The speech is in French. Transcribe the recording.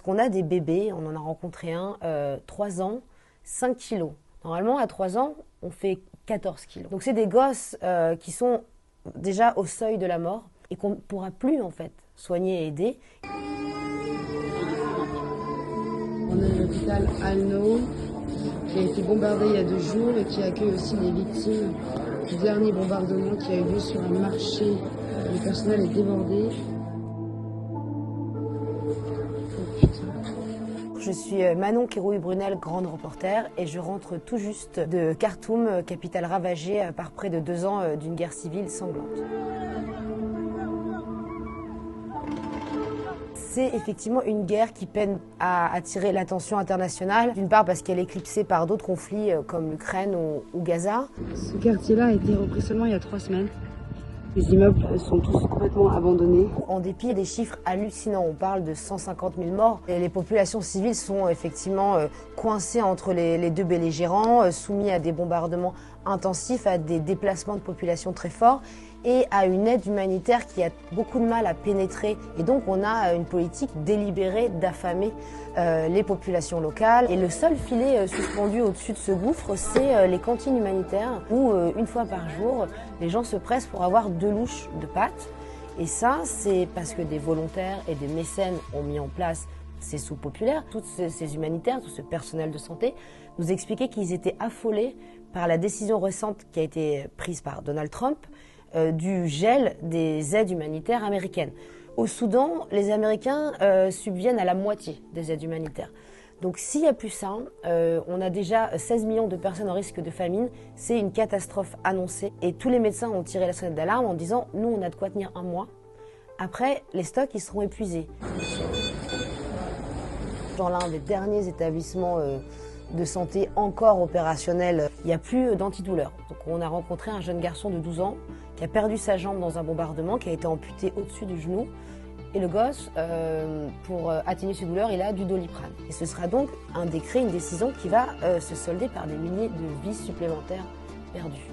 qu'on a des bébés, on en a rencontré un, 3 ans, 5 kilos. Normalement, à 3 ans, on fait 14 kilos. Donc c'est des gosses qui sont déjà au seuil de la mort et qu'on ne pourra plus en fait soigner et aider. On a l'hôpital Al-No qui a été bombardé il y a 2 jours et qui accueille aussi les victimes du dernier bombardement qui a eu lieu sur un marché. Le personnel est débordé. Je suis Manon Kérouï-Brunel, grande reporter, et je rentre tout juste de Khartoum, capitale ravagée par près de 2 ans d'une guerre civile sanglante. C'est effectivement une guerre qui peine à attirer l'attention internationale, d'une part parce qu'elle est éclipsée par d'autres conflits comme l'Ukraine ou Gaza. Ce quartier-là a été repris seulement il y a 3 semaines. Les immeubles sont tous complètement abandonnés. En dépit des chiffres hallucinants, on parle de 150 000 morts. Et les populations civiles sont effectivement coincées entre les deux belligérants, soumis à des bombardements intensifs, à des déplacements de population très forts et à une aide humanitaire qui a beaucoup de mal à pénétrer. Et donc on a une politique délibérée d'affamer les populations locales. Et le seul filet suspendu au-dessus de ce gouffre, c'est les cantines humanitaires où une fois par jour, les gens se pressent pour avoir 2 louches de pâtes. Et ça, c'est parce que des volontaires et des mécènes ont mis en place ces soupes populaires. Tous ces humanitaires, tout ce personnel de santé, nous expliquaient qu'ils étaient affolés par la décision récente qui a été prise par Donald Trump du gel des aides humanitaires américaines. Au Soudan, les Américains subviennent à la moitié des aides humanitaires. Donc s'il n'y a plus ça, on a déjà 16 millions de personnes en risque de famine. C'est une catastrophe annoncée. Et tous les médecins ont tiré la sonnette d'alarme en disant « nous, on a de quoi tenir 1 mois. Après, les stocks, ils seront épuisés. » Dans l'un des derniers établissements de santé encore opérationnels, il n'y a plus d'antidouleur. Donc on a rencontré un jeune garçon de 12 ans qui a perdu sa jambe dans un bombardement, qui a été amputé au-dessus du genou. Et le gosse, pour atténuer ses douleurs, il a du Doliprane. Et ce sera donc un décret, une décision qui va se solder par des milliers de vies supplémentaires perdues.